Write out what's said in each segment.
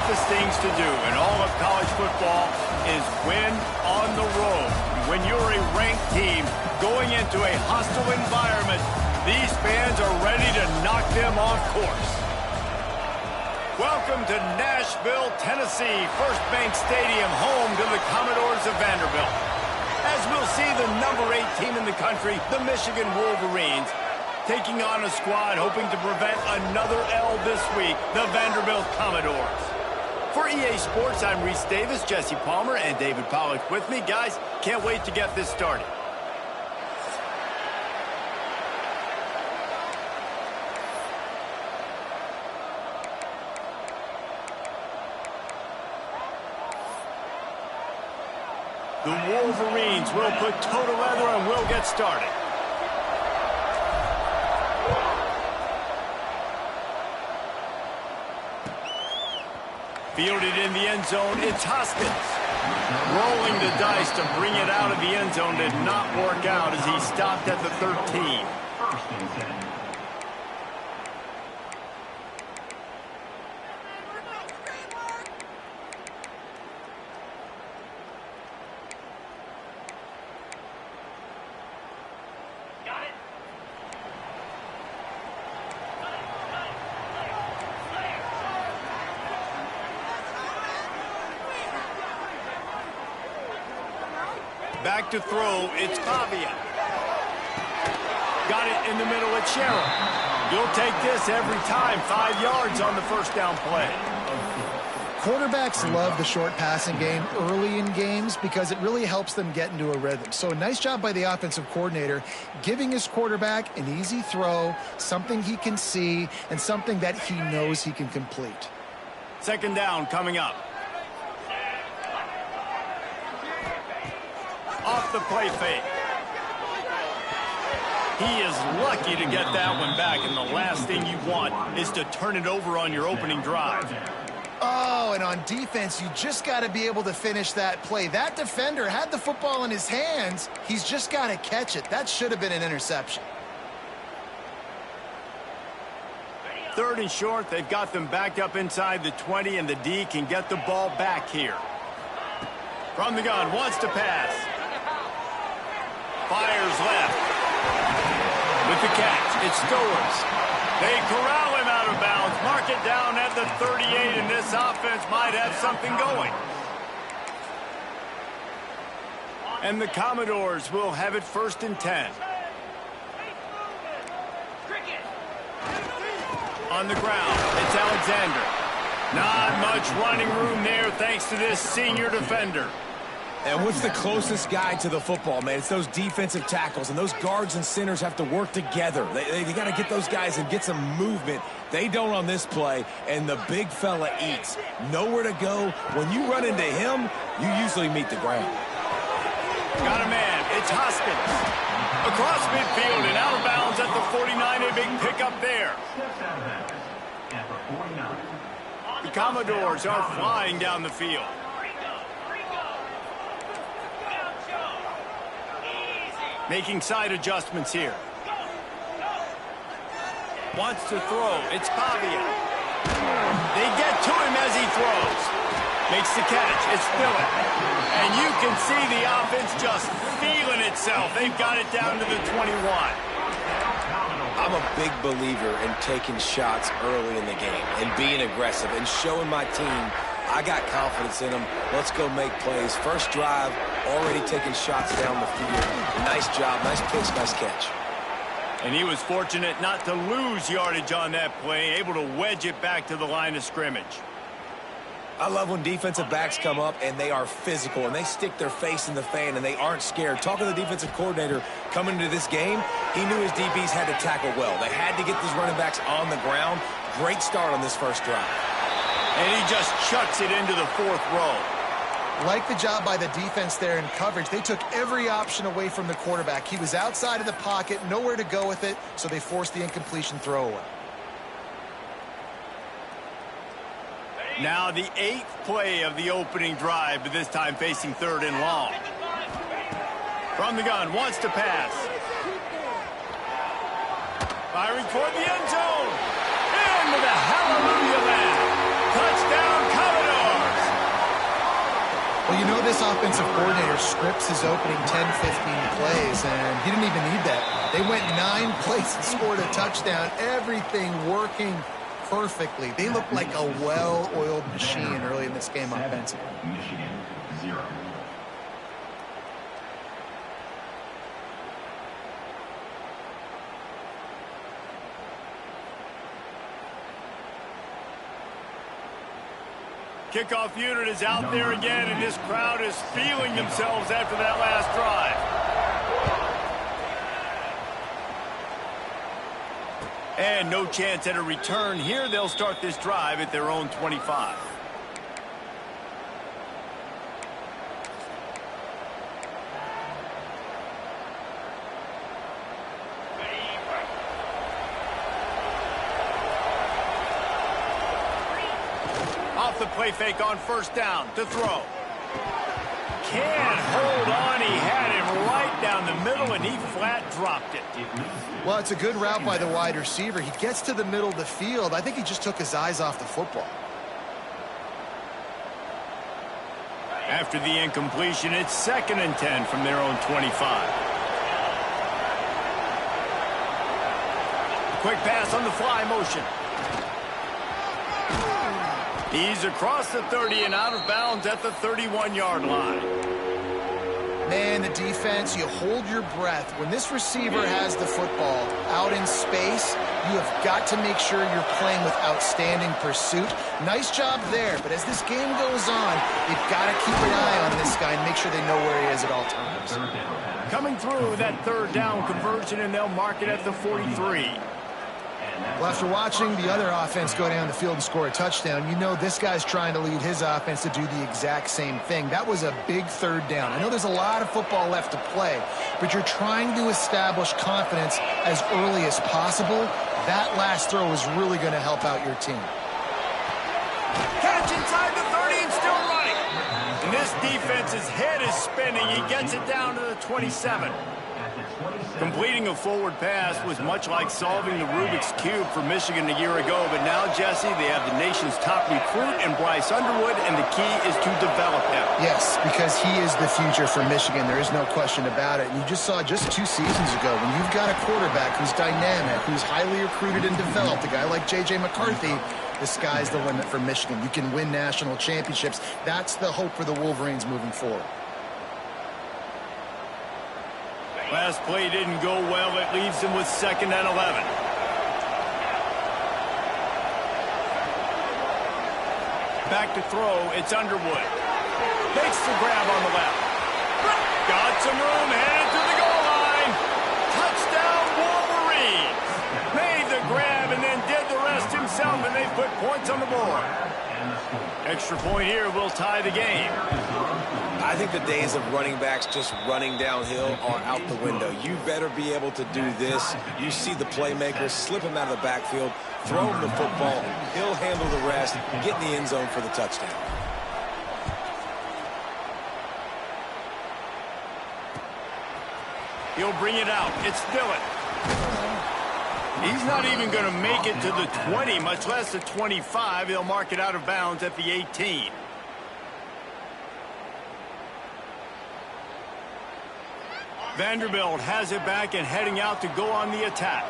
toughest things to do in all of college football is win on the road. When you're a ranked team going into a hostile environment, these fans are ready to knock them off course. Welcome to Nashville, Tennessee, First Bank Stadium, home to the Commodores of Vanderbilt. As we'll see the number 8 team in the country, the Michigan Wolverines, taking on a squad hoping to prevent another L this week, the Vanderbilt Commodores. For EA Sports, I'm Reese Davis, Jesse Palmer, and David Pollack with me. Guys, can't wait to get this started. The Wolverines will put toe to leather and we'll get started. Fielded in the end zone, it's Hoskins. Rolling the dice to bring it out of the end zone did not work out as he stopped at the 13. Back to throw, it's Pavia. Got it in the middle at Sherrill. You'll take this every time. 5 yards on the first down play. Quarterbacks love the short passing game early in games because it really helps them get into a rhythm. So a nice job by the offensive coordinator giving his quarterback an easy throw, something he can see, and something that he knows he can complete. Second down coming up. Off the play fake. He is lucky to get that one back, and the last thing you want is to turn it over on your opening drive. Oh, and on defense, you just got to be able to finish that play. That defender had the football in his hands. He's just got to catch it. That should have been an interception. Third and short, they've got them backed up inside the 20, and the D can get the ball back here. From the gun, wants to pass. Fires left. With the catch, it's Stowers. They corral him out of bounds. Mark it down at the 38, and this offense might have something going. And the Commodores will have it 1st and 10. On the ground, it's Alexander. Not much running room there thanks to this senior defender. And what's the closest guy to the football, man? It's those defensive tackles, and those guards and centers have to work together. They got to get those guys and get some movement. They don't on this play, and the big fella eats. Nowhere to go. When you run into him, you usually meet the ground. Got a man. It's Hoskins. Across midfield and out of bounds at the 49. A big pickup there. The Commodores are flying down the field. Making side adjustments here. Wants to throw. It's Pavia. They get to him as he throws. Makes the catch. It's Phillip. And you can see the offense just feeling itself. They've got it down to the 21. I'm a big believer in taking shots early in the game and being aggressive and showing my team I got confidence in them. Let's go make plays. First drive, already taking shots down the field. Nice job, nice pitch, nice catch. And he was fortunate not to lose yardage on that play, able to wedge it back to the line of scrimmage. I love when defensive backs come up and they are physical and they stick their face in the fan and they aren't scared. Talking to the defensive coordinator coming into this game, he knew his DBs had to tackle well. They had to get these running backs on the ground. Great start on this first drive. And he just chucks it into the 4th row. Like the job by the defense there in coverage. They took every option away from the quarterback. He was outside of the pocket, nowhere to go with it, so they forced the incompletion throwaway. Now the 8th play of the opening drive, but this time facing 3rd and long. From the gun, wants to pass. Firing toward the end zone. Into the hallelujah land. Touchdown, Commodores. Well, you know this offensive coordinator scripts his opening 10, 15 plays, and he didn't even need that. They went 9 plays and scored a touchdown. Everything working perfectly. They look like a well-oiled machine early in this game offensively. Michigan, 0. Kickoff unit is out there again, and this crowd is feeling themselves after that last drive. And no chance at a return here. They'll start this drive at their own 25. Off the play fake on first down to throw. Can't hold on. He had him right down the middle, and he flat dropped it. Well, it's a good route by the wide receiver. He gets to the middle of the field. I think he just took his eyes off the football. After the incompletion, it's 2nd and 10 from their own 25. Quick pass on the fly motion. He's across the 30 and out of bounds at the 31-yard line. Man, the defense, you hold your breath. When this receiver has the football out in space, you have got to make sure you're playing with outstanding pursuit. Nice job there, but as this game goes on, you've got to keep an eye on this guy and make sure they know where he is at all times. Coming through that 3rd down conversion, and they'll mark it at the 43. Well, after watching the other offense go down the field and score a touchdown, you know this guy's trying to lead his offense to do the exact same thing. That was a big 3rd down. I know there's a lot of football left to play, but you're trying to establish confidence as early as possible. That last throw is really going to help out your team. Catch inside the 30 and still running. And this defense's head is spinning. He gets it down to the 27. Completing a forward pass was much like solving the Rubik's Cube for Michigan a year ago, but now, Jesse, they have the nation's top recruit in Bryce Underwood, and the key is to develop him. Yes, because he is the future for Michigan. There is no question about it. And you just saw just 2 seasons ago, when you've got a quarterback who's dynamic, who's highly recruited and developed, a guy like J.J. McCarthy, the sky's the limit for Michigan. You can win national championships. That's the hope for the Wolverines moving forward. Last play didn't go well. It leaves him with 2nd and 11. Back to throw. It's Underwood. Makes the grab on the left. Got some room. Headed to the goal line. Touchdown, Wolverines. Made the grab and then did the rest himself, and they put points on the board. Extra point here will tie the game. I think the days of running backs just running downhill are out the window. You better be able to do this. You see the playmakers, slip him out of the backfield, throw him the football. He'll handle the rest, get in the end zone for the touchdown. He'll bring it out. It's Dillon. He's not even going to make it to the 20, much less the 25. He'll mark it out of bounds at the 18. Vanderbilt has it back and heading out to go on the attack.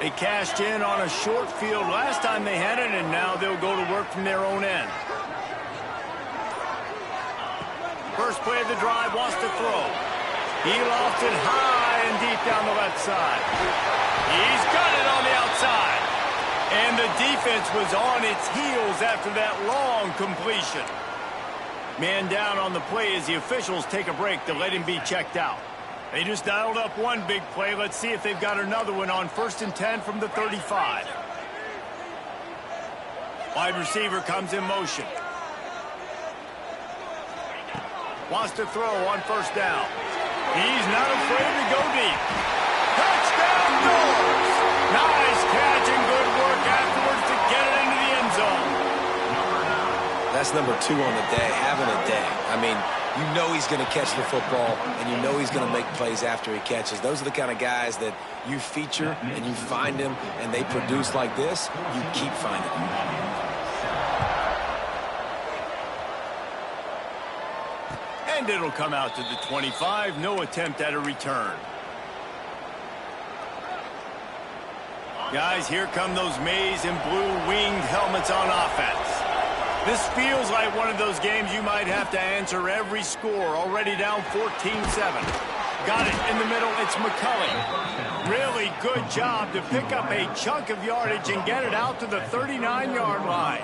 They cashed in on a short field last time they had it, and now they'll go to work from their own end. First play of the drive, wants to throw. He lofted high and deep down the left side. He's got it on the outside. And the defense was on its heels after that long completion. Man down on the play as the officials take a break to let him be checked out. They just dialed up one big play. Let's see if they've got another one on 1st and 10 from the 35. Wide receiver comes in motion. Wants to throw on 1st down. He's not afraid to go deep. Touchdown Doors! Nice catch and good work afterwards to get it into the end zone. That's number 2 on the day, having a day. I mean, you know he's going to catch the football, and you know he's going to make plays after he catches. Those are the kind of guys that you feature and you find them, and they produce like this. You keep finding them. And it'll come out to the 25. No attempt at a return. Guys, here come those maize and blue winged helmets on offense. This feels like one of those games you might have to answer every score. Already down 14-7. Got it in the middle. It's McCulley. Really good job to pick up a chunk of yardage and get it out to the 39-yard line.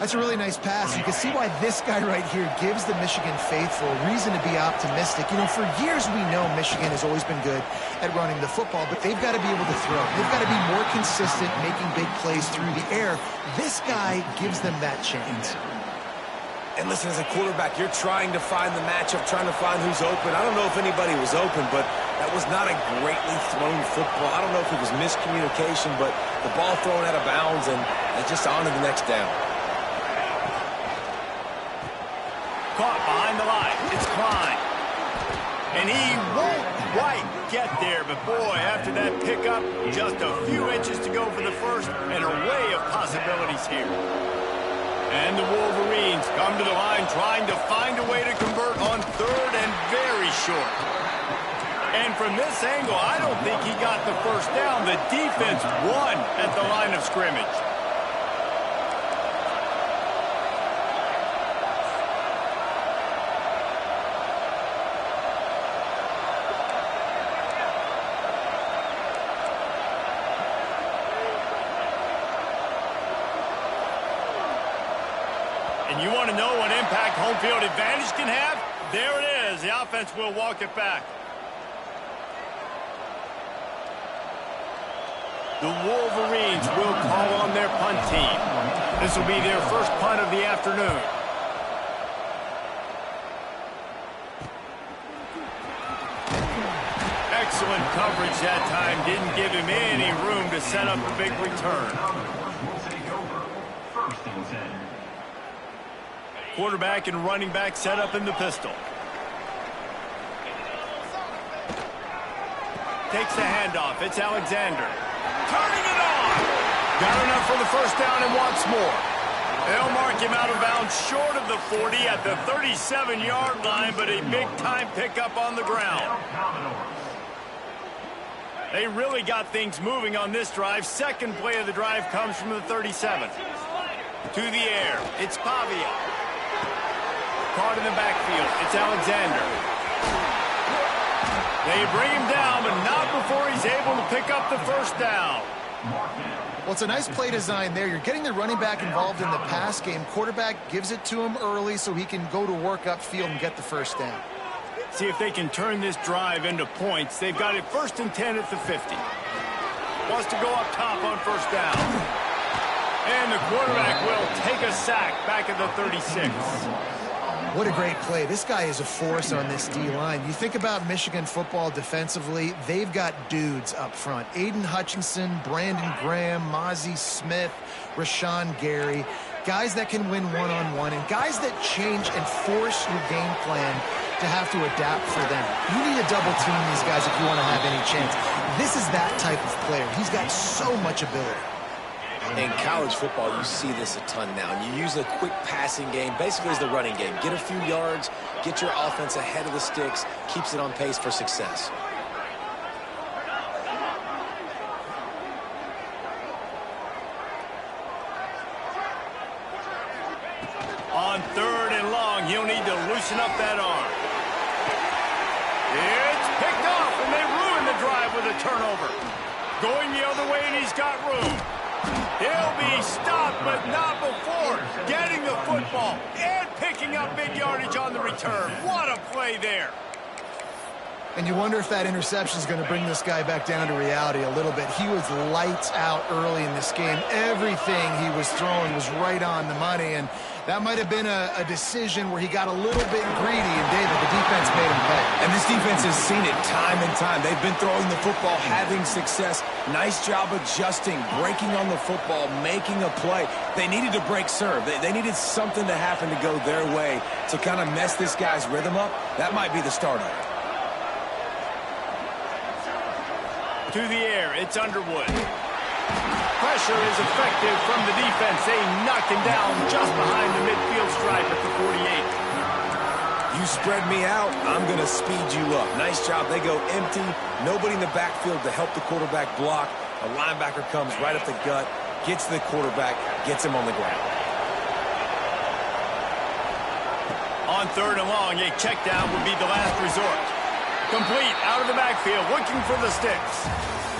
That's a really nice pass. You can see why this guy right here gives the Michigan faithful a reason to be optimistic. You know, for years we know Michigan has always been good at running the football, but they've got to be able to throw. They've got to be more consistent making big plays through the air. This guy gives them that chance. And listen, as a quarterback, you're trying to find the matchup, trying to find who's open. I don't know if anybody was open, but that was not a greatly thrown football. I don't know if it was miscommunication, but the ball thrown out of bounds, and just on to the next down. Caught behind the line. It's Klein. And he won't quite get there, but boy, after that pickup, just a few inches to go for the first, and an array of possibilities here. And the Wolverines come to the line trying to find a way to convert on third and very short. And from this angle, I don't think he got the first down. The defense won at the line of scrimmage. And you want to know what impact home field advantage can have? There it is. The offense will walk it back. The Wolverines will call on their punt team. This will be their first punt of the afternoon. Excellent coverage that time. Didn't give him any room to set up a big return. Quarterback and running back set up in the pistol. Takes the handoff. It's Alexander. Turning it on. Got enough for the first down and wants more. They'll mark him out of bounds short of the 40 at the 37-yard line, but a big-time pickup on the ground. They really got things moving on this drive. Second play of the drive comes from the 37. To the air. It's Pavia. Caught in the backfield. It's Alexander. They bring him down, but not before he's able to pick up the first down. Well, it's a nice play design there. You're getting the running back involved in the pass game. Quarterback gives it to him early so he can go to work upfield and get the first down. See if they can turn this drive into points. They've got it 1st and 10 at the 50. Wants to go up top on first down. And the quarterback will take a sack back at the 36. What a great play. This guy is a force on this D-line. You think about Michigan football defensively, they've got dudes up front. Aiden Hutchinson, Brandon Graham, Mozzie Smith, Rashawn Gary. Guys that can win one-on-one and guys that change and force your game plan to have to adapt for them. You need to double team these guys if you want to have any chance. This is that type of player. He's got so much ability. In college football, you see this a ton now. And you use a quick passing game, basically as the running game. Get a few yards, get your offense ahead of the sticks, keeps it on pace for success. On third and long, he'll need to loosen up that arm. It's picked off, and they ruin the drive with a turnover. Going the other way, and he's got room. He'll be stopped, but not before getting the football and picking up big yardage on the return. What a play there. And you wonder if that interception is going to bring this guy back down to reality a little bit. He was lights out early in this game. Everything he was throwing was right on the money, and that might have been a decision where he got a little bit greedy, and David, the defense made him pay. And this defense has seen it time and time. They've been throwing the football, having success. Nice job adjusting, breaking on the football, making a play. They needed to break serve. They needed something to happen to go their way to kind of mess this guy's rhythm up. That might be the start of it. To the air, it's Underwood. Pressure is effective from the defense. They knock him down just behind the midfield stripe at the 48. You spread me out, I'm going to speed you up. Nice job. They go empty. Nobody in the backfield to help the quarterback block. A linebacker comes right up the gut, gets to the quarterback, gets him on the ground. On 3rd and long, a check down would be the last resort. Complete out of the backfield, looking for the sticks.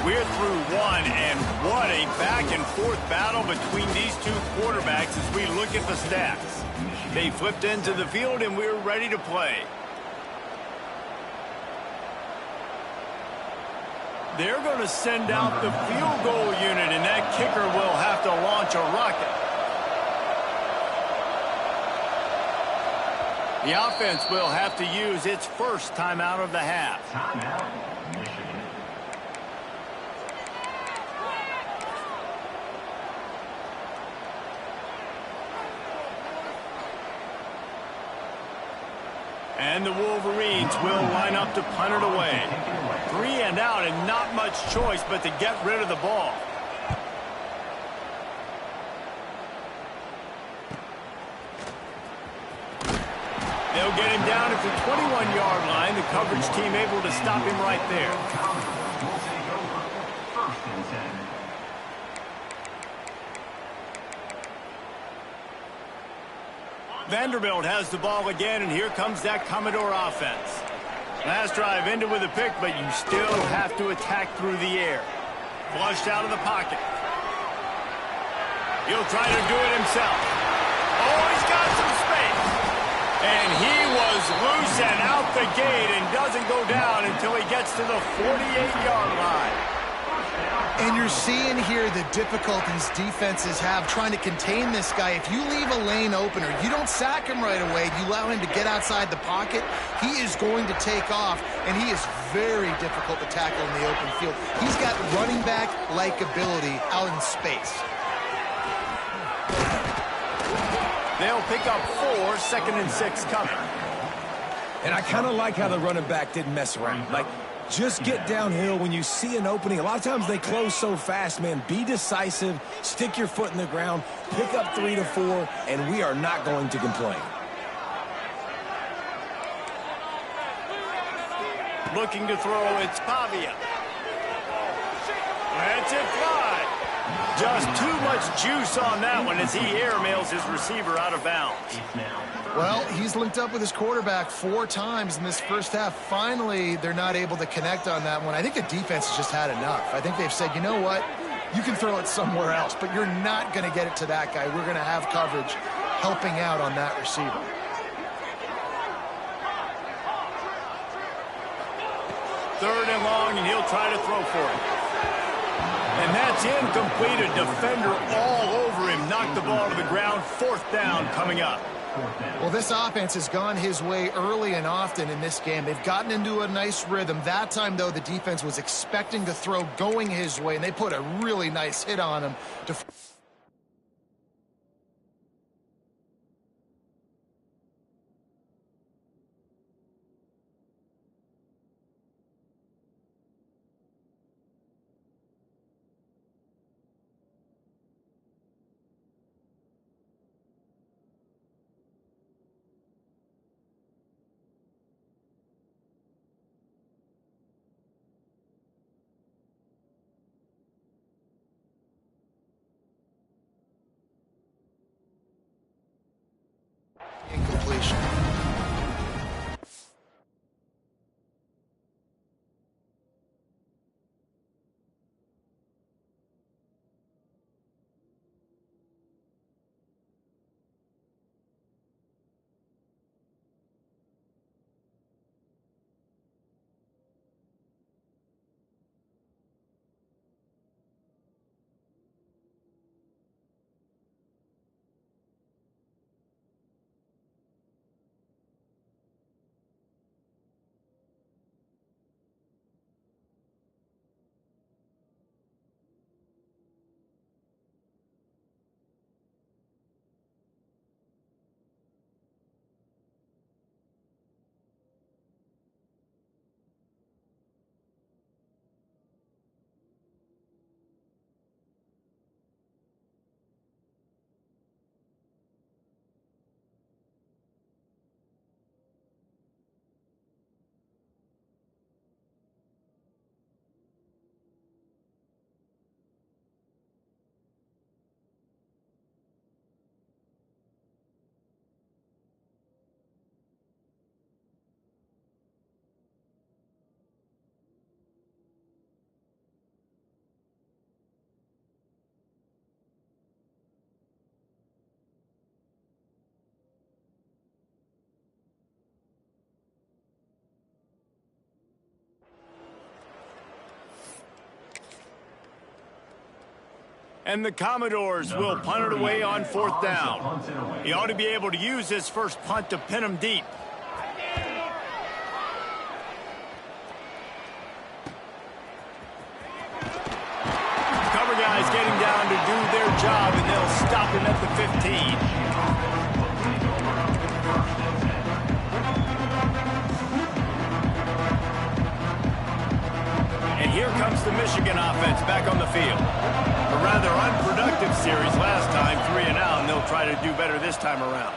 We're through one, and what a back-and-forth battle between these two quarterbacks as we look at the stats. They flipped into the field, and we're ready to play. They're going to send out the field goal unit, and that kicker will have to launch a rocket. The offense will have to use its first timeout of the half. Timeout, Michigan. And the Wolverines will line up to punt it away. 3 and out, and not much choice but to get rid of the ball. They'll get him down at the 21-yard line. The coverage team able to stop him right there. Will take over. 1st and 10. Vanderbilt has the ball again, and here comes that Commodore offense. Last drive ended with a pick, but you still have to attack through the air. Flushed out of the pocket. He'll try to do it himself. Oh, he's got some space. And he was loose and out the gate and doesn't go down until he gets to the 48-yard line. And you're seeing here the difficulties defenses have trying to contain this guy. If you leave a lane open or you don't sack him right away, you allow him to get outside the pocket, he is going to take off, and he is very difficult to tackle in the open field. He's got running back-like ability out in space. They'll pick up 4, 2nd and 6 coming. And I kind of like how the running back didn't mess around. Like, just get downhill when you see an opening. A lot of times they close so fast, man. Be decisive, stick your foot in the ground, pick up 3 to 4, and we are not going to complain. Looking to throw, it's Pavia. That's it fly. Just too much juice on that one as he airmails his receiver out of bounds. Well, he's linked up with his quarterback 4 times in this first half. Finally, they're not able to connect on that one. I think the defense has just had enough. I think they've said, you know what? You can throw it somewhere else, but you're not going to get it to that guy. We're going to have coverage helping out on that receiver. Third and long, and he'll try to throw for it. And that's incomplete. A defender all over him. Knocked the ball to the ground. 4th down coming up. Well, this offense has gone his way early and often in this game. They've gotten into a nice rhythm. That time, though, the defense was expecting the throw going his way, and they put a really nice hit on him to... And the Commodores will punt it away on 4th down. He ought to be able to use this first punt to pin him deep. Cover guys getting down to do their job, and they'll stop him at the 15. And here comes the Michigan offense back on the field. A rather unproductive series last time, 3 and out, and they'll try to do better this time around.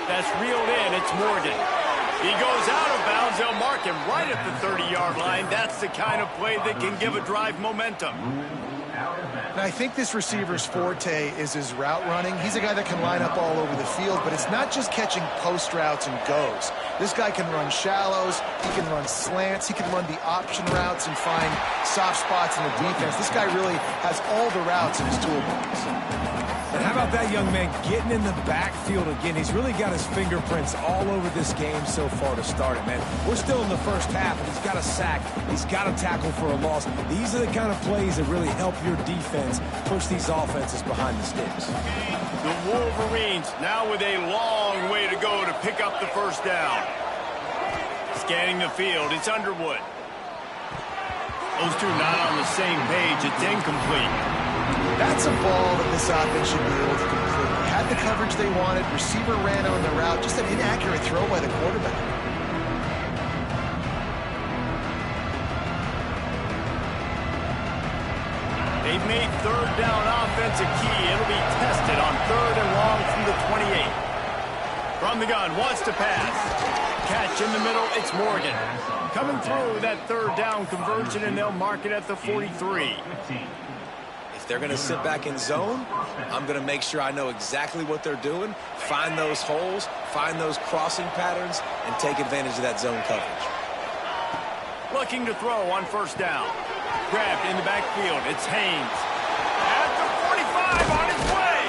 That's reeled in. It's Morgan. He goes out of bounds. They'll mark him right at the 30-yard line. That's the kind of play that can give a drive momentum. And I think this receiver's forte is his route running. He's a guy that can line up all over the field, but it's not just catching post routes and goes. This guy can run shallows, he can run slants, he can run the option routes and find soft spots in the defense. This guy really has all the routes in his toolbox. And how about that young man getting in the backfield again? He's really got his fingerprints all over this game so far to start it, man. We're still in the first half, and he's got a sack. He's got a tackle for a loss. These are the kind of plays that really help your defense push these offenses behind the sticks. The Wolverines now with a long way to go to pick up the first down. Scanning the field, it's Underwood. Those two not on the same page. It's incomplete. That's a ball that this offense should be able to complete. They had the coverage they wanted. Receiver ran on the route. Just an inaccurate throw by the quarterback. They've made 3rd down offense a key. It'll be tested on 3rd and long from the 28. From the gun, wants to pass. Catch in the middle, it's Morgan. Coming through that 3rd down conversion, and they'll mark it at the 43. If they're going to sit back in zone, I'm going to make sure I know exactly what they're doing, find those holes, find those crossing patterns, and take advantage of that zone coverage. Looking to throw on 1st down. Grabbed in the backfield, it's Haynes. At the 45 on his way.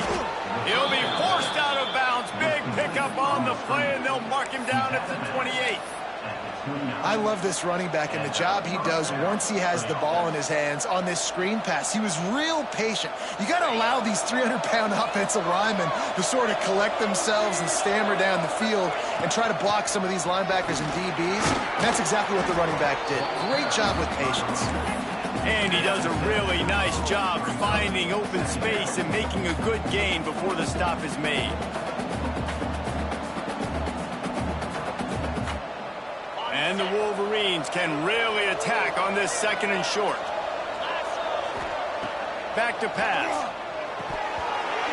He'll be forced out of bounds. Big pickup on the play, and they'll mark him down at the 28. I love this running back and the job he does once he has the ball in his hands on this screen pass. He was real patient. You got to allow these 300-pound offensive linemen to sort of collect themselves and stammer down the field and try to block some of these linebackers and DBs. And that's exactly what the running back did. Great job with patience. And he does a really nice job finding open space and making a good gain before the stop is made. And the Wolverines can really attack on this 2nd and short. Back to pass.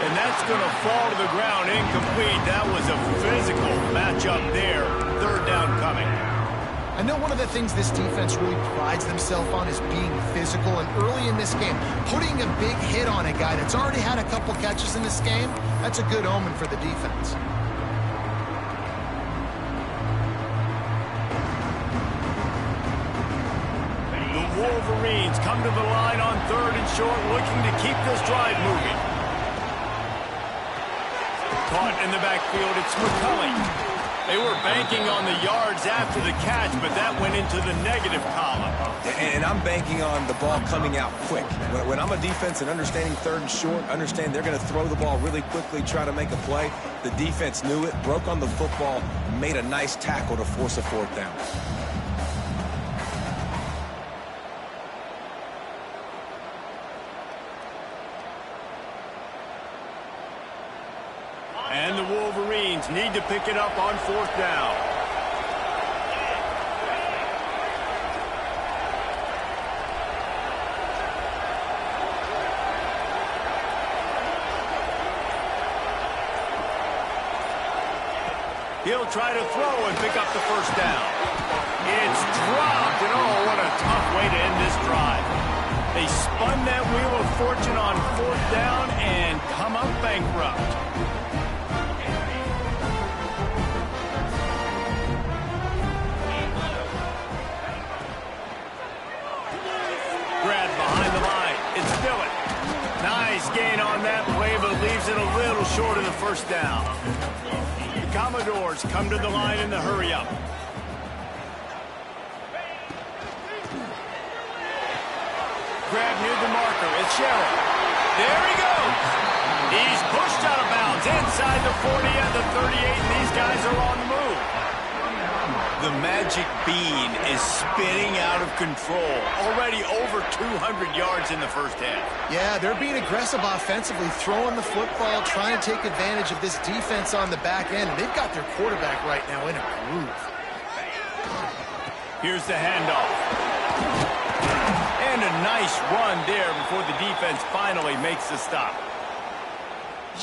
And that's going to fall to the ground incomplete. That was a physical matchup there. 3rd down coming. I know one of the things this defense really prides themselves on is being physical, and early in this game, putting a big hit on a guy that's already had a couple catches in this game, that's a good omen for the defense. Wolverines come to the line on 3rd and short, looking to keep this drive moving. Caught in the backfield, it's McCulley. They were banking on the yards after the catch, but that went into the negative column. And I'm banking on the ball coming out quick. When I'm a defense and understanding 3rd and short, understand they're going to throw the ball really quickly, try to make a play. The defense knew it, broke on the football, made a nice tackle to force a 4th down. And the Wolverines need to pick it up on 4th down. He'll try to throw and pick up the 1st down. It's dropped, and oh, what a tough way to end this drive. They spun that wheel of fortune on 4th down and come up bankrupt. Nice gain on that play, but leaves it a little short of the 1st down. The Commodores come to the line in the hurry-up. grab near the marker. It's Sherrill. There he goes. He's pushed out of bounds inside the 40 and the 38, and these guys are on the move. The magic bean is spinning out of control. Already over 200 yards in the first half. Yeah, they're being aggressive offensively, throwing the football, trying to take advantage of this defense on the back end. And they've got their quarterback right now in a groove. Here's the handoff. And a nice run there before the defense finally makes the stop.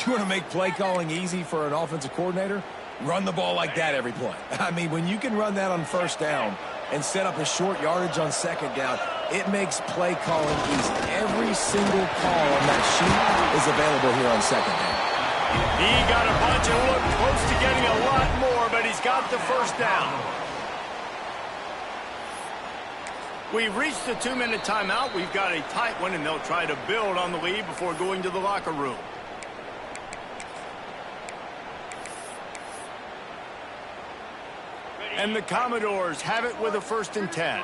You want to make play calling easy for an offensive coordinator? Run the ball like that every play. I mean, when you can run that on first down and set up a short yardage on second down, it makes play calling easy. Every single call on that sheet is available here on second down. He got a bunch and looked close to getting a lot more, but he's got the first down. We've reached the 2-minute timeout. We've got a tight one, and they'll try to build on the lead before going to the locker room. And the Commodores have it with a 1st and 10.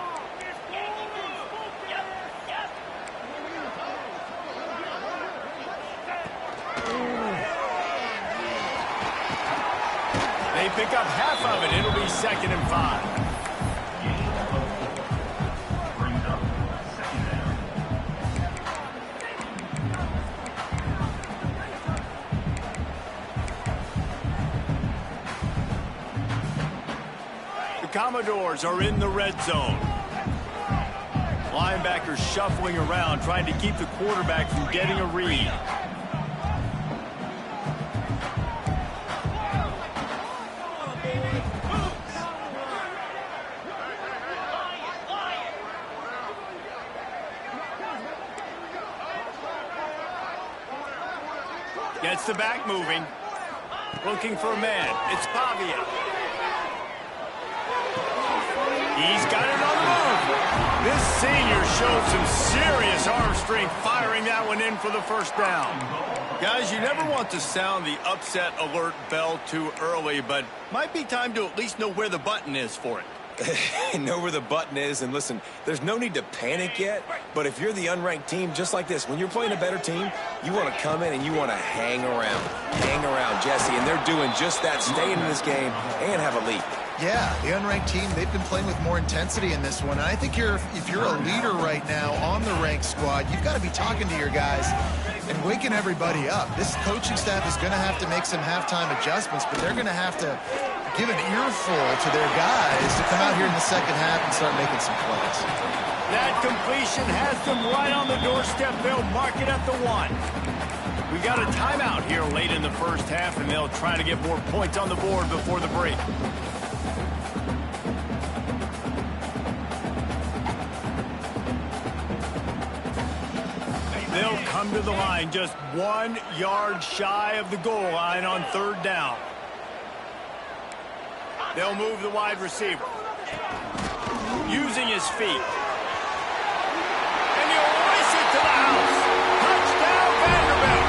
They pick up half of it. It'll be 2nd and 5. Brings up second down. The Commodores are in the red zone. Linebackers shuffling around, trying to keep the quarterback from getting a read. Gets the back moving. Looking for a man. It's Pavia. He's got it on the move. This senior showed some serious arm strength firing that one in for the first down. Guys, you never want to sound the upset alert bell too early, but might be time to at least know where the button is for it. Know where the button is, and listen, there's no need to panic yet, but if you're the unranked team, just like this, when you're playing a better team, you want to come in and you want to hang around Jesse, and they're doing just that, staying in this game and have a lead. Yeah, the unranked team, they've been playing with more intensity in this one. And I think if you're a leader right now on the ranked squad, you've got to be talking to your guys and waking everybody up. This coaching staff is going to have to make some halftime adjustments, but they're going to have to give an earful to their guys to come out here in the second half and start making some plays. That completion has them right on the doorstep. They'll mark it at the 1. We got a timeout here late in the first half, and they'll try to get more points on the board before the break. They'll come to the line just 1 yard shy of the goal line on 3rd down. They'll move the wide receiver. Using his feet. And he'll race it to the house. Touchdown, Vanderbilt.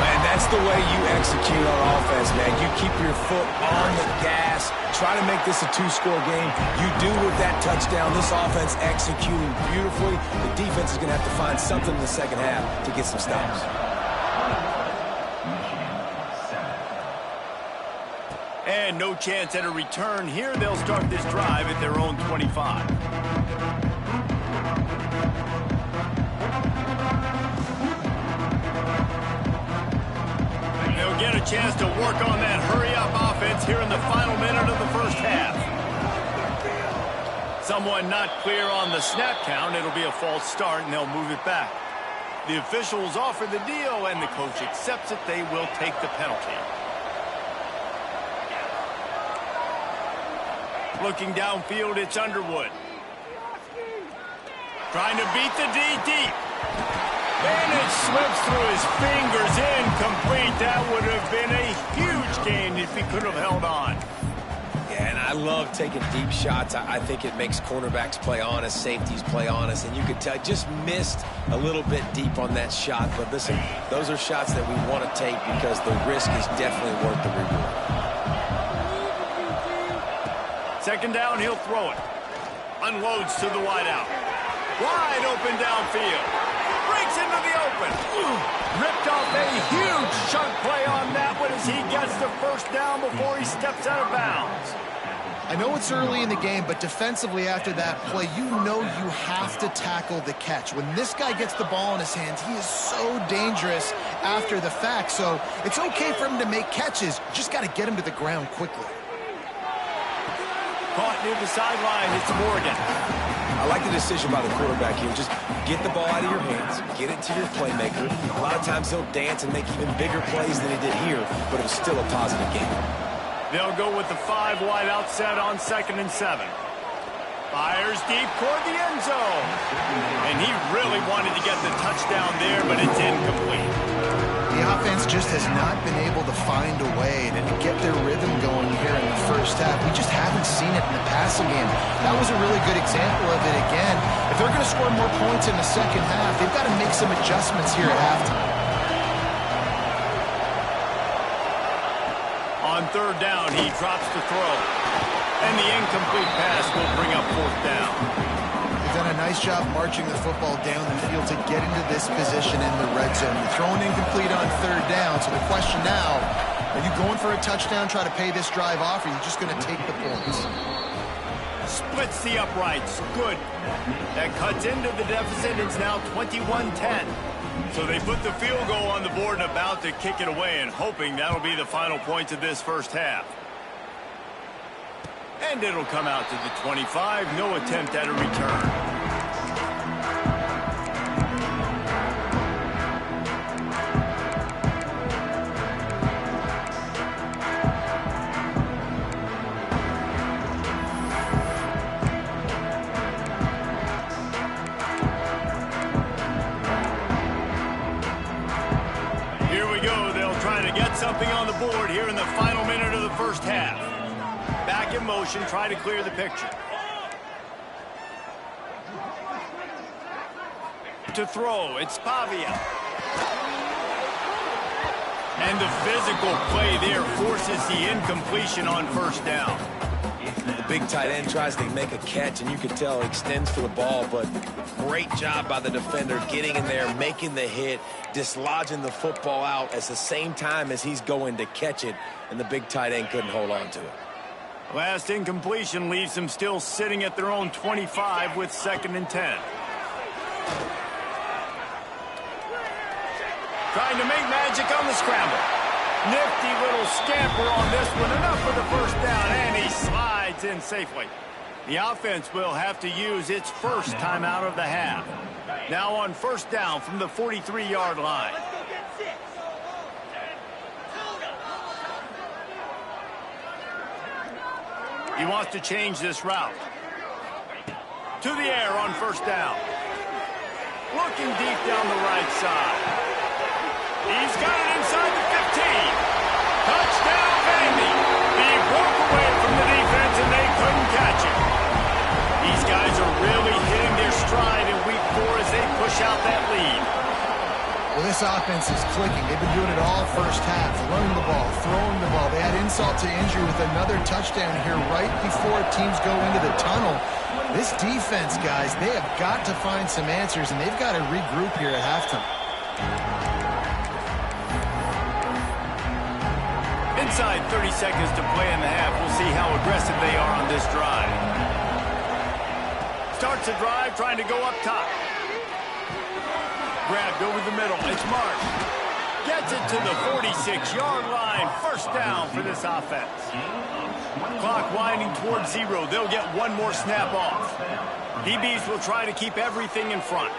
Man, that's the way you execute on offense, man. You keep your foot on the gas. Try to make this a 2-score game. You do with that touchdown. This offense executing beautifully. The defense is going to have to find something in the second half to get some stops. And no chance at a return here. They'll start this drive at their own 25. They'll get a chance to work on that hurry-up offense here in the final minute of the first half. Someone not clear on the snap count. It'll be a false start, and they'll move it back. The officials offer the deal, and the coach accepts it. They will take the penalty. Looking downfield, it's Underwood. Trying to beat the D deep. And it slips through his fingers, incomplete. That would have been a huge gain if he could have held on. Yeah, and I love taking deep shots. I think it makes cornerbacks play honest, safeties play honest, and you could tell just missed a little bit deep on that shot. But listen, those are shots that we want to take because the risk is definitely worth the reward. 2nd down, he'll throw it. Unloads to the wideout. Wide open downfield. Breaks into the open. Ripped off a huge chunk play on that one as he gets the first down before he steps out of bounds. I know it's early in the game, but defensively after that play, you know you have to tackle the catch. When this guy gets the ball in his hands, he is so dangerous after the fact. So it's okay for him to make catches. Just got to get him to the ground quickly. Caught near the sideline. It's Morgan. I like the decision by the quarterback here. Just get the ball out of your hands, get it to your playmaker. A lot of times he'll dance and make even bigger plays than he did here, but it was still a positive game. They'll go with the 5 wide out set on 2nd and 7. Fires deep toward the end zone. And he really wanted to get the touchdown there, but it's incomplete. The offense just has not been able to find a way to get their rhythm going here in the first half. We just haven't seen it in the passing game. That was a really good example of it again. If they're going to score more points in the second half, they've got to make some adjustments here at halftime. On 3rd down, he drops the throw. And the incomplete pass will bring up 4th down. They've done a nice job marching the football down the field to get into this position in the red zone. You're throwing incomplete on 3rd down, so the question now, are you going for a touchdown, try to pay this drive off, or are you just going to take the points? Splits the uprights. Good. That cuts into the deficit. It's now 21-10. So they put the field goal on the board and about to kick it away and hoping that'll be the final points of this first half. And it'll come out to the 25. No attempt at a return. Something on the board here in the final minute of the first half. Back in motion, try to clear the picture. To throw, it's Pavia. And the physical play there forces the incompletion on 1st down. The big tight end tries to make a catch, and you can tell he extends for the ball, but great job by the defender getting in there, making the hit, dislodging the football out at the same time as he's going to catch it, and the big tight end couldn't hold on to it. Last incompletion leaves them still sitting at their own 25 with 2nd and 10. Trying to make magic on the scramble. Nifty little scamper on this one. Enough for the first down, and he slides in safely. The offense will have to use its first timeout of the half. Now on 1st down from the 43-yard line. He wants to change this route. To the air on 1st down. Looking deep down the right side. He's got it inside the 15. Touchdown, Vandy. He broke away from the defense, and they couldn't catch him. These guys are really hitting their stride in week 4 as they push out that lead. Well, this offense is clicking. They've been doing it all first half. Running the ball, throwing the ball. They had insult to injury with another touchdown here right before teams go into the tunnel. This defense, guys, they have got to find some answers, and they've got to regroup here at halftime. Inside 30 seconds to play in the half. We'll see how aggressive they are on this drive. Starts the drive trying to go up top. Grabbed over the middle. It's Marsh. Gets it to the 46-yard line. 1st down for this offense. Clock winding towards 0. They'll get one more snap off. DBs will try to keep everything in front.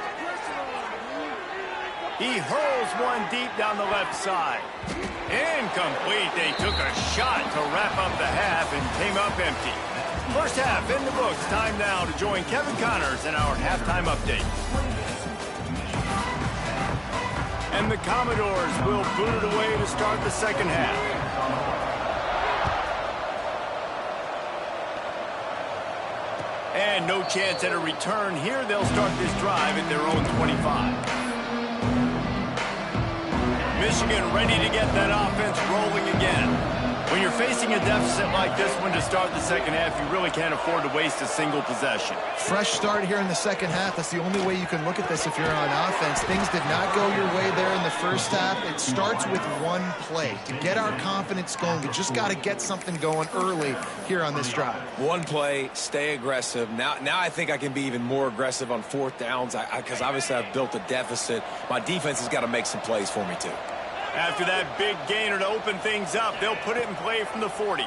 He hurls one deep down the left side. Incomplete. They took a shot to wrap up the half and came up empty. First half in the books. Time now to join Kevin Connors in our halftime update. And the Commodores will boot it away to start the second half. And no chance at a return here. They'll start this drive at their own 25. Michigan ready to get that offense rolling again. When you're facing a deficit like this one to start the second half, you really can't afford to waste a single possession. Fresh start here in the second half. That's the only way you can look at this if you're on offense. Things did not go your way there in the first half. It starts with one play. To get our confidence going, we just got to get something going early here on this drive. One play, stay aggressive. Now I think I can be even more aggressive on fourth downs because obviously I've built a deficit. My defense has got to make some plays for me too. After that big gainer to open things up, they'll put it in play from the 40.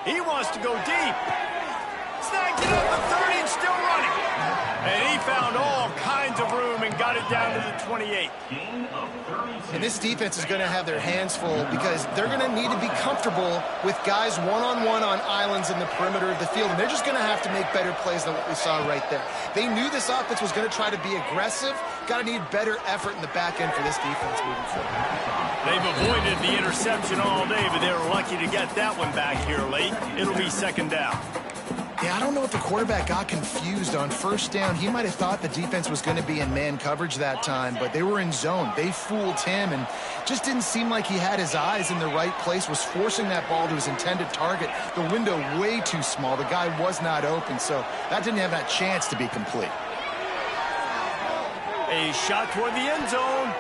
He wants to go deep. Snagged it at the 30 and still running. And he found all kinds of room and got it down to the 28. And this defense is going to have their hands full because they're going to need to be comfortable with guys one-on-one on islands in the perimeter of the field. And they're just going to have to make better plays than what we saw right there. They knew this offense was going to try to be aggressive. Got to need better effort in the back end for this defense moving forward. They've avoided the interception all day, but they were lucky to get that one back here late. It'll be second down. Yeah, I don't know if the quarterback got confused on first down. He might have thought the defense was going to be in man coverage that time, but they were in zone. They fooled him and just didn't seem like he had his eyes in the right place, was forcing that ball to his intended target. The window way too small. The guy was not open, so that didn't have that chance to be complete. A shot toward the end zone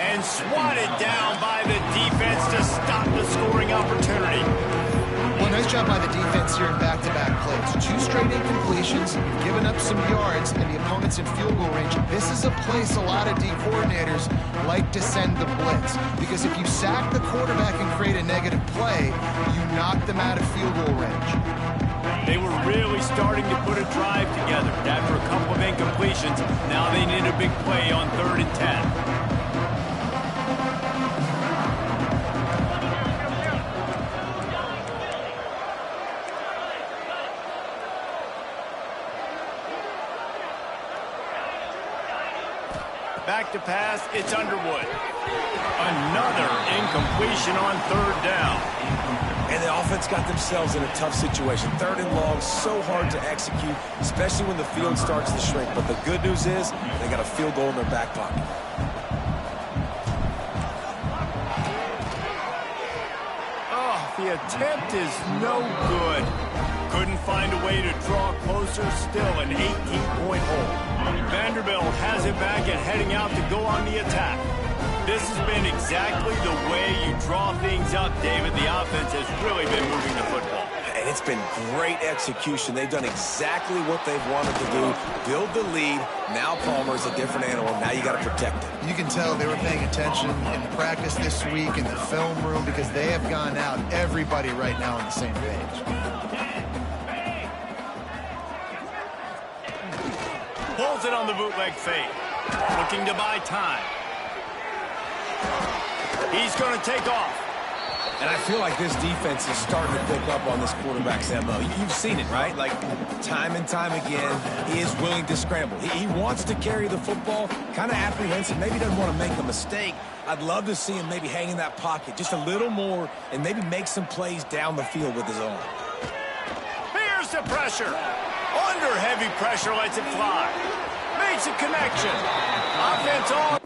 and swatted down by the defense to stop the scoring opportunity. Well, nice job by the defense here in back-to-back plays. 2 straight incompletions, given up some yards, and the opponent's in field goal range. This is a place a lot of D coordinators like to send the blitz, because if you sack the quarterback and create a negative play, you knock them out of field goal range. They were really starting to put a drive together. After a couple of incompletions, now they need a big play on 3rd and 10. Back to pass, it's Underwood. Another incompletion on 3rd down. And the offense got themselves in a tough situation. 3rd and long, so hard to execute, especially when the field starts to shrink. But the good news is they got a field goal in their back pocket. Oh, the attempt is no good. Couldn't find a way to draw closer, still an 18-point hole. Vanderbilt has it back and heading out to go on the attack. This has been exactly the way you draw things up, David. The offense has really been moving the football. And it's been great execution. They've done exactly what they've wanted to do. Build the lead. Now Palmer's a different animal. Now you got to protect it. You can tell they were paying attention in practice this week in the film room because they have gone out, everybody right now on the same page. Pulls it on the bootleg fake. Looking to buy time. He's going to take off. And I feel like this defense is starting to pick up on this quarterback's MO. You've seen it, right? Like, time and time again, he is willing to scramble. He wants to carry the football, kind of apprehensive, maybe doesn't want to make a mistake. I'd love to see him maybe hang in that pocket just a little more and maybe make some plays down the field with his own. Here's the pressure. Under heavy pressure, lets it fly. Makes a connection. Offense on.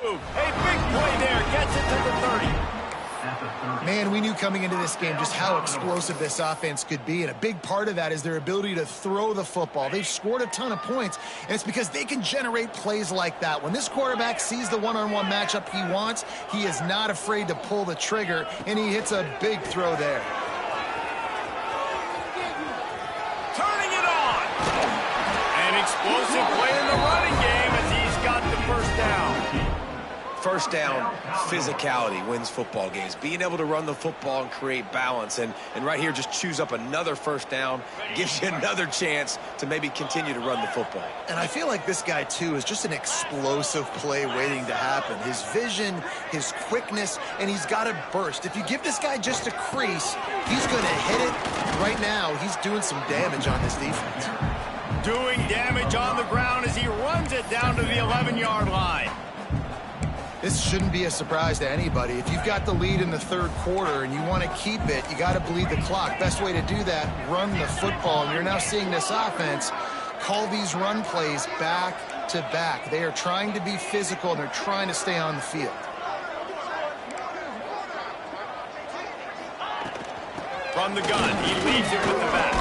A big play there, gets it to the 30. Man, we knew coming into this game just how explosive this offense could be, and a big part of that is their ability to throw the football. They've scored a ton of points, and it's because they can generate plays like that. When this quarterback sees the one-on-one matchup he wants, he is not afraid to pull the trigger, and he hits a big throw there. Turning it on. An explosive play in the running game as he's got the first down. First down, physicality wins football games. Being able to run the football and create balance. And right here, just choose up another first down, gives you another chance to maybe continue to run the football. And I feel like this guy, too, is just an explosive play waiting to happen. His vision, his quickness, and he's got a burst. If you give this guy just a crease, he's going to hit it. Right now, he's doing some damage on this defense. Doing damage on the ground as he runs it down to the 11-yard line. This shouldn't be a surprise to anybody. If you've got the lead in the third quarter and you want to keep it, you got to bleed the clock. Best way to do that, run the football. And you're now seeing this offense call these run plays back to back. They are trying to be physical, and they're trying to stay on the field. From the gun, he leaves it with the back.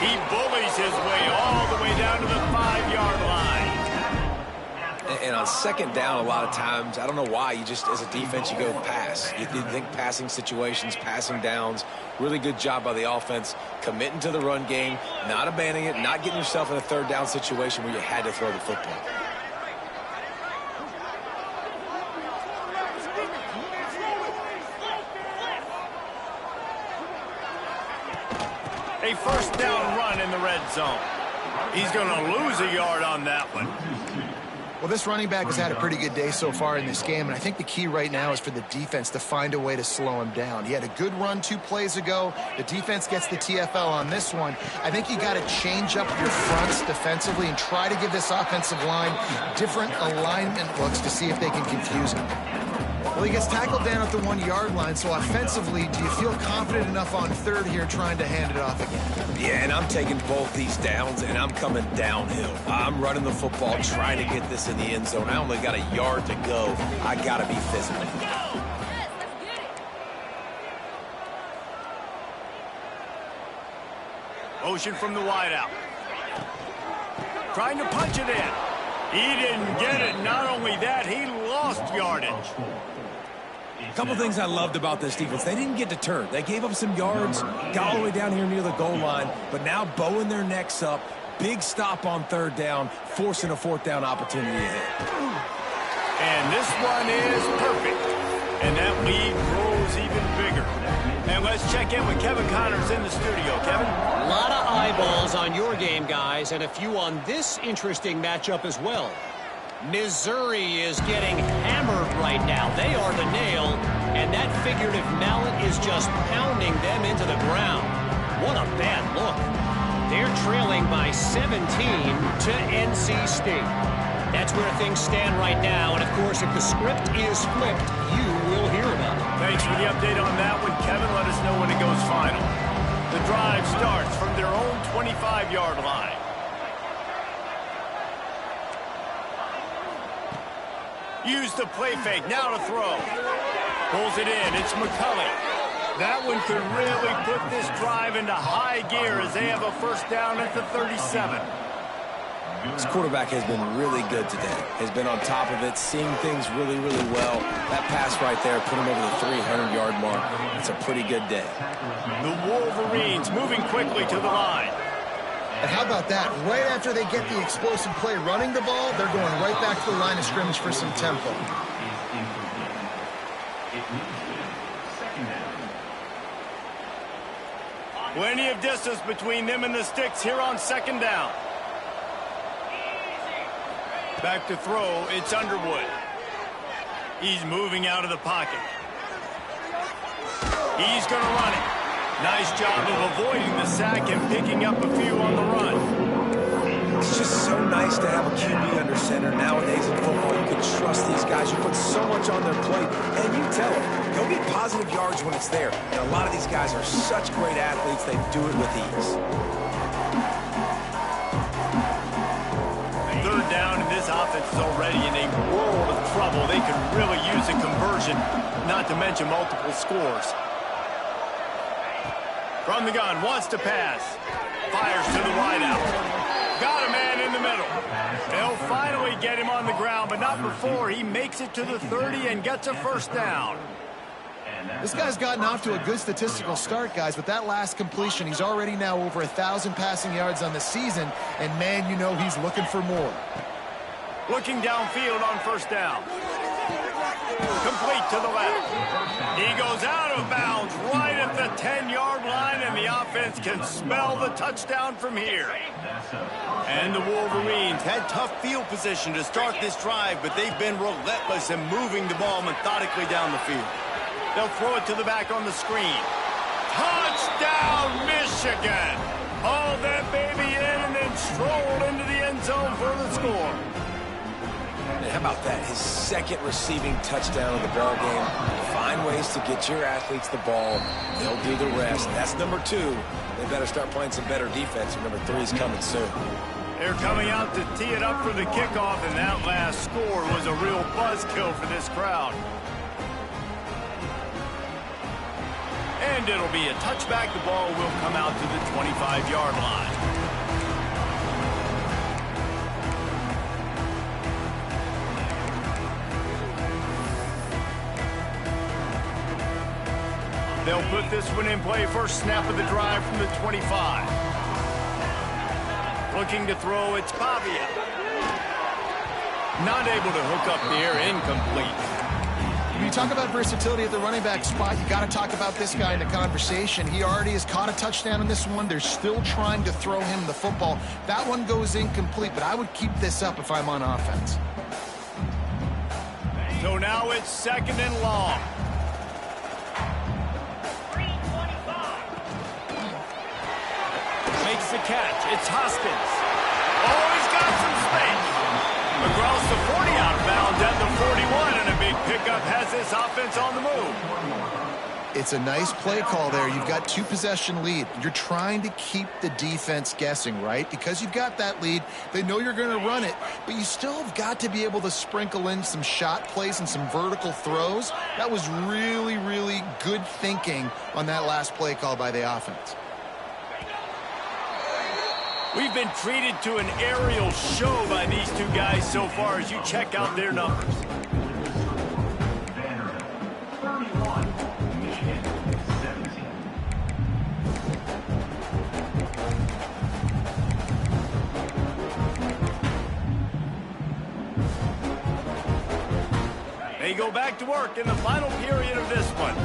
He bullies his way all the way down to the 5-yard line. And on second down, a lot of times, I don't know why, you just, as a defense, you go pass. You think passing situations, passing downs. Really good job by the offense, committing to the run game, not abandoning it, not getting yourself in a third down situation where you had to throw the football. A first down run in the red zone. He's going to lose a yard on that one. Well, this running back has had a pretty good day so far in this game, and I think the key right now is for the defense to find a way to slow him down. He had a good run 2 plays ago. The defense gets the TFL on this one. I think you got to change up your fronts defensively and try to give this offensive line different alignment looks to see if they can confuse him. Well, he gets tackled down at the 1-yard line, so offensively, do you feel confident enough on third here trying to hand it off again? Yeah, and I'm taking both these downs, and I'm coming downhill. I'm running the football, trying to get this in the end zone. I only got a yard to go. I got to be physical. Motion from the wideout. Trying to punch it in. He didn't get it. Not only that, he lost yardage. A couple things I loved about this defense. They didn't get deterred. They gave up some yards, got all the way down here near the goal line, but now bowing their necks up. Big stop on third down, forcing a fourth down opportunity ahead. And this one is perfect. And that lead grows even bigger. And let's check in with Kevin Connors in the studio. Kevin? A lot of eyeballs on your game, guys, and a few on this interesting matchup as well. Missouri is getting hammered right now. They are the nail, and that figurative mallet is just pounding them into the ground. What a bad look. They're trailing by 17 to NC State. That's where things stand right now, and of course, if the script is flipped, you will hear about it. Thanks for the update on that one, Kevin. Let us know when it goes final. The drive starts from their own 25-yard line. Use the play fake, now to throw. Pulls it in, it's McCulley. That one could really put this drive into high gear as they have a first down at the 37. This quarterback has been really good today. Has been on top of it, seeing things really, really well. That pass right there put him over the 300-yard mark. It's a pretty good day. The Wolverines moving quickly to the line. And how about that? Right after they get the explosive play running the ball, they're going right back to the line of scrimmage for some tempo. Plenty of distance between them and the sticks here on second down. Back to throw, it's Underwood. He's moving out of the pocket. He's going to run it. Nice job of avoiding the sack and picking up a few on the run. It's just so nice to have a QB under center nowadays in football. You can trust these guys. You put so much on their plate, and you tell them, go get positive yards when it's there. And a lot of these guys are such great athletes, they do it with ease. Third down, and this offense is already in a world of trouble. They could really use a conversion, not to mention multiple scores. From the gun, wants to pass. Fires to the wideout. Got a man in the middle. They'll finally get him on the ground, but not before he makes it to the 30 and gets a first down. This guy's gotten off to a good statistical start, guys. With that last completion, he's already now over 1,000 passing yards on the season, and man, you know he's looking for more. Looking downfield on first down. Complete to the left. He goes out of bounds right at the 10-yard line, and the offense can smell the touchdown from here. And the Wolverines had tough field position to start this drive, but they've been relentless in moving the ball methodically down the field. They'll throw it to the back on the screen. Touchdown, Michigan! Hauled that baby in and then strolled into the end zone for the score. How about that? His second receiving touchdown of the ball game. Find ways to get your athletes the ball. They'll do the rest. That's number 2. They better start playing some better defense. Number 3 is coming soon. They're coming out to tee it up for the kickoff, and that last score was a real buzzkill for this crowd. And it'll be a touchback. The ball will come out to the 25-yard line. They'll put this one in play. First snap of the drive from the 25. Looking to throw, it's Pavia. Not able to hook up there, incomplete. When you talk about versatility at the running back spot, you got to talk about this guy in the conversation. He already has caught a touchdown in this one. They're still trying to throw him the football. That one goes incomplete, but I would keep this up if I'm on offense. So now it's 2nd and long. Makes the catch. It's Hoskins. Oh, he's got some space. McGraw's the 40 out of bounds at the 41, and a big pickup has this offense on the move. It's a nice play call there. You've got 2-possession lead. You're trying to keep the defense guessing, right? Because you've got that lead, they know you're going to run it, but you still have got to be able to sprinkle in some shot plays and some vertical throws. That was really, really good thinking on that last play call by the offense. We've been treated to an aerial show by these two guys so far as you check out their numbers. Vanderbilt, 31. Michigan, 17. They go back to work in the final period of this one.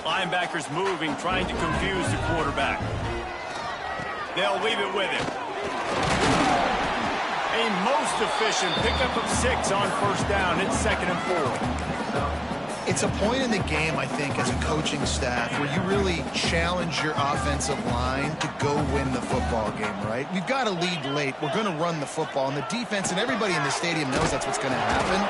Linebackers moving, trying to confuse the quarterback. They'll leave it with him. A most efficient pickup of 6 on first down. It's 2nd and 4. It's a point in the game, I think, as a coaching staff where you really challenge your offensive line to go win the football game, right? We've got to lead late. We're going to run the football, and the defense and everybody in the stadium knows that's what's going to happen.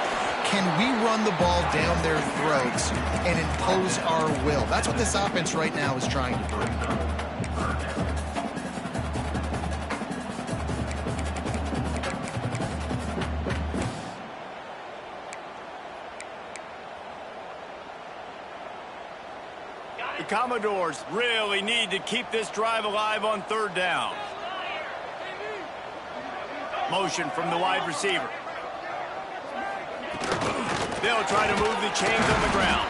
Can we run the ball down their throats and impose our will? That's what this offense right now is trying to do. The Commodores really need to keep this drive alive on 3rd down. Motion from the wide receiver. They'll try to move the chains on the ground.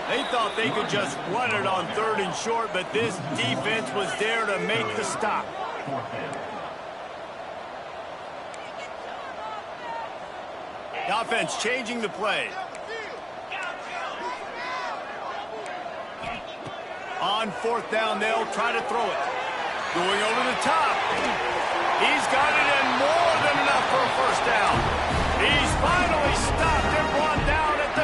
They thought they could just run it on 3rd and short, but this defense was there to make the stop. The offense changing the play. On 4th down, they'll try to throw it. Going over the top. He's got it in more than enough for a first down. He's finally stopped and brought down at the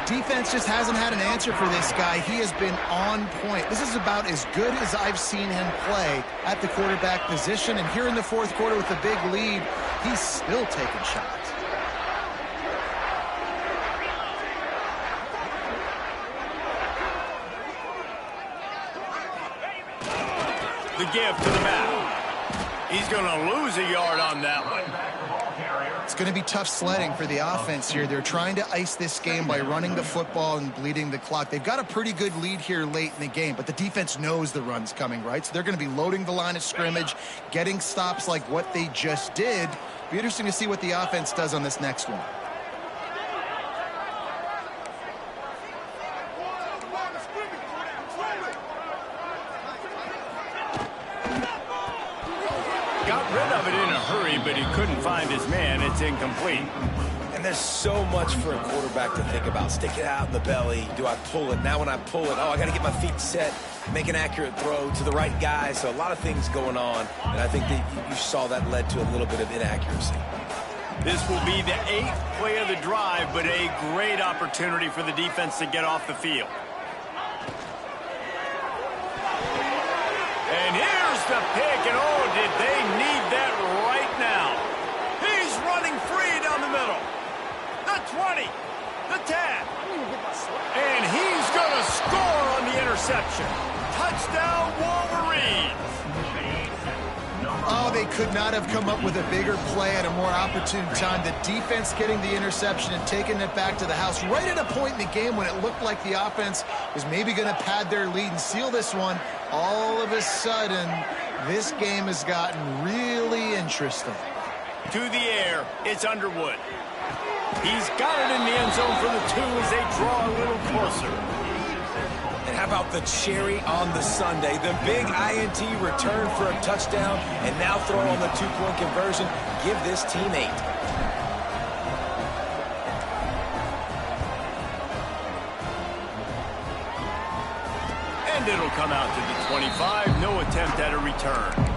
15. Defense just hasn't had an answer for this guy. He has been on point. This is about as good as I've seen him play at the quarterback position. And here in the 4th quarter with a big lead, he's still taking shots. The give to the back. He's going to lose a yard on that one. It's going to be tough sledding for the offense here. They're trying to ice this game by running the football and bleeding the clock. They've got a pretty good lead here late in the game, but the defense knows the run's coming, right? So they're going to be loading the line of scrimmage, getting stops like what they just did. Be interesting to see what the offense does on this next one. Got rid of it in a hurry, but he couldn't find his man. It's incomplete. And And there's so much for a quarterback to think about. Stick it out in the belly. Do I pull it? Now when I pull it, oh, I got to get my feet set, make an accurate throw to the right guy. So a lot of things going on, and I think that you saw that led to a little bit of inaccuracy. This will be the 8th play of the drive, but a great opportunity for the defense to get off the field. And here's the pick, and oh, did they need that right now. He's running free down the middle. The 20, the 10, and he's going to score on the interception. Touchdown, Wolverines. Oh, they could not have come up with a bigger play at a more opportune time. The defense getting the interception and taking it back to the house right at a point in the game when it looked like the offense was maybe going to pad their lead and seal this one. All of a sudden, this game has gotten really interesting. To the air, it's Underwood. He's got it in the end zone for the 2 as they draw a little closer. And how about the cherry on the sundae? The big INT return for a touchdown, and now throw on the 2-point conversion. Give this team 8. And it'll come out to the 25. No attempt at a return.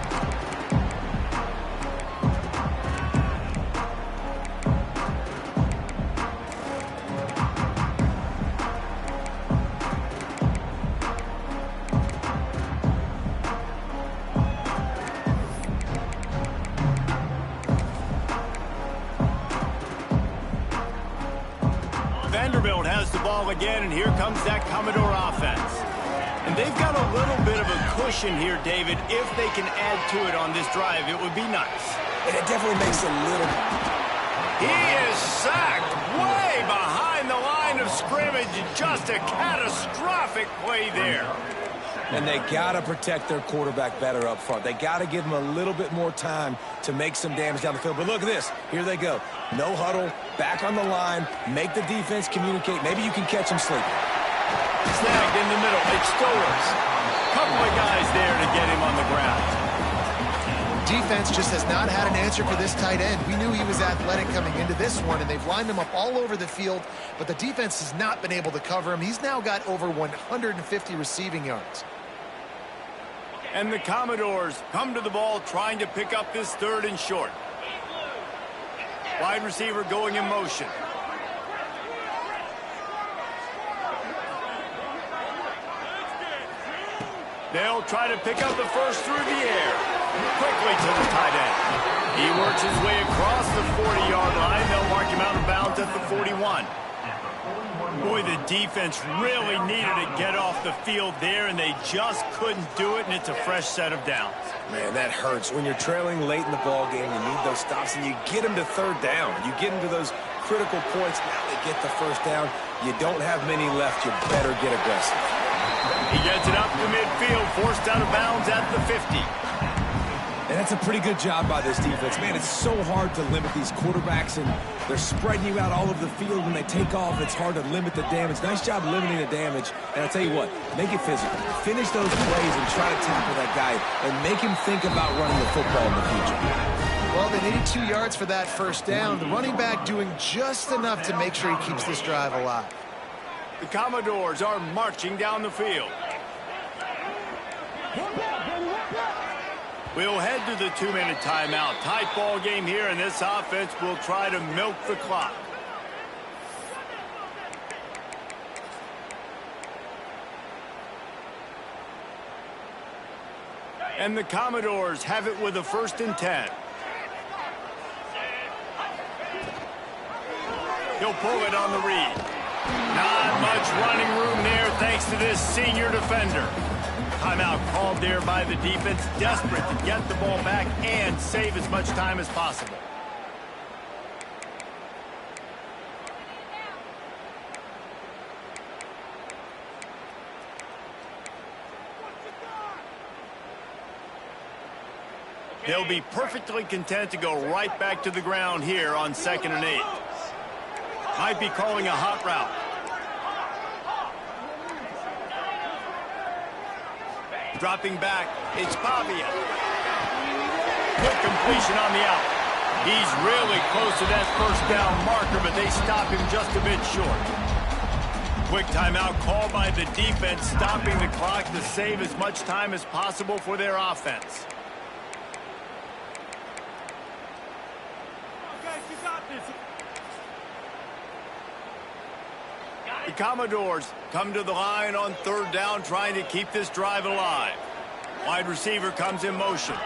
Vanderbilt has the ball again, and here comes that Commodore offense. And they've got a little bit of a cushion here, David. If they can add to it on this drive, it would be nice. And it definitely makes a little... He is sacked way behind the line of scrimmage. Just a catastrophic play there. And they got to protect their quarterback better up front. They got to give him a little bit more time to make some damage down the field. But look at this. Here they go. No huddle, back on the line, make the defense communicate. Maybe you can catch them sleeping. Snagged in the middle. It's Stowers. Couple of guys there to get him on the ground. Defense just has not had an answer for this tight end. We knew he was athletic coming into this one, and they've lined him up all over the field, but the defense has not been able to cover him. He's now got over 150 receiving yards. And the Commodores come to the ball trying to pick up this 3rd and short. Wide receiver going in motion. They'll try to pick up the first through the air. Quickly to the tight end. He works his way across the 40-yard line. They'll mark him out of bounds at the 41. Boy, the defense really needed to get off the field there, and they just couldn't do it, and it's a fresh set of downs. Man, that hurts. When you're trailing late in the ball game, you need those stops, and you get them to 3rd down. You get them to those critical points. Now they get the 1st down. You don't have many left. You better get aggressive. He gets it up to midfield, forced out of bounds at the 50. And that's a pretty good job by this defense. Man, it's so hard to limit these quarterbacks, and they're spreading you out all over the field. When they take off, it's hard to limit the damage. Nice job limiting the damage. And I'll tell you what, make it physical. Finish those plays and try to tackle that guy and make him think about running the football in the future. Well, they needed 2 yards for that 1st down. The running back doing just enough to make sure he keeps this drive alive. The Commodores are marching down the field. We'll head to the 2-minute timeout. Tight ball game here, and this offense will try to milk the clock. And the Commodores have it with a 1st and 10. He'll pull it on the read. Not much running room there thanks to this senior defender. Timeout called there by the defense, desperate to get the ball back and save as much time as possible. They'll be perfectly content to go right back to the ground here on 2nd and 8. Might be calling a hot route. Dropping back, it's Pavia. Quick completion on the out. He's really close to that first down marker, but they stop him just a bit short. Quick timeout called by the defense, stopping the clock to save as much time as possible for their offense. The Commodores come to the line on third down, trying to keep this drive alive. Wide receiver comes in motion.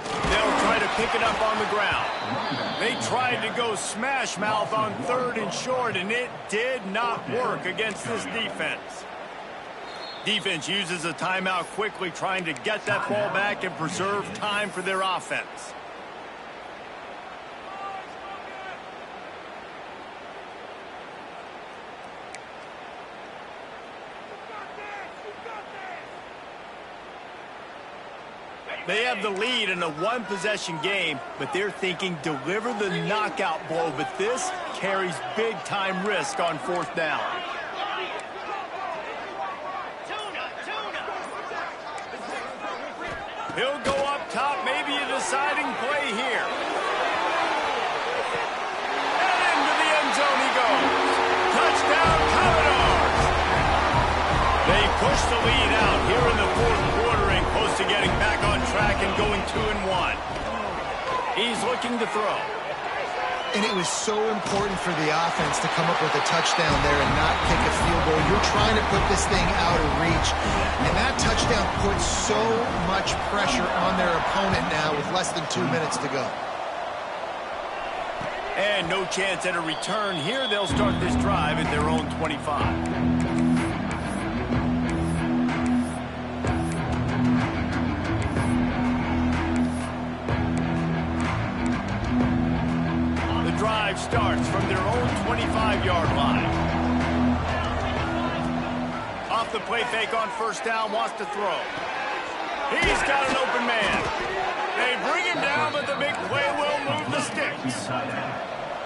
They'll try to pick it up on the ground. They tried to go smash mouth on third and short, and it did not work against this defense. Defense uses a timeout quickly, trying to get that ball back and preserve time for their offense. They have the lead in a one-possession game, but they're thinking deliver the knockout blow, but this carries big-time risk on fourth down. He'll go up top, maybe a deciding play here. And into the end zone he goes. Touchdown, Commodores! They push the lead out here in the fourth quarter and close to getting back on track and going 2-1. He's looking to throw. And it was so important for the offense to come up with a touchdown there and not kick a field goal. You're trying to put this thing out of reach. And that touchdown puts so much pressure on their opponent now with less than 2 minutes to go. And no chance at a return here. They'll start this drive at their own 25. Drive starts from their own 25-yard line. Off the play fake on first down, wants to throw. He's got an open man. They bring him down, but the big play will move the sticks.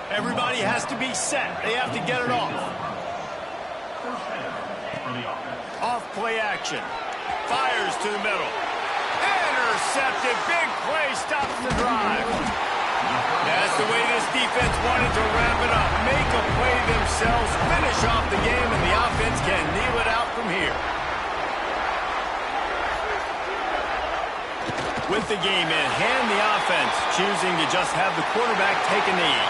Everybody has to be set. They have to get it off. Off play action. Fires to the middle. Intercepted. Big play stops the drive. That's the way this defense wanted to wrap it up. Make a play themselves, finish off the game, and the offense can kneel it out from here. With the game in hand, the offense choosing to just have the quarterback take a knee.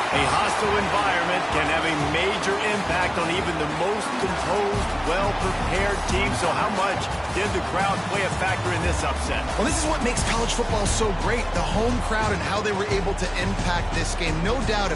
A hostile environment can have a major impact on even the most composed, well-prepared team. So how much did the crowd play a factor in this upset? Well, this is what makes college football so great, the home crowd and how they were able to impact this game. No doubt about it.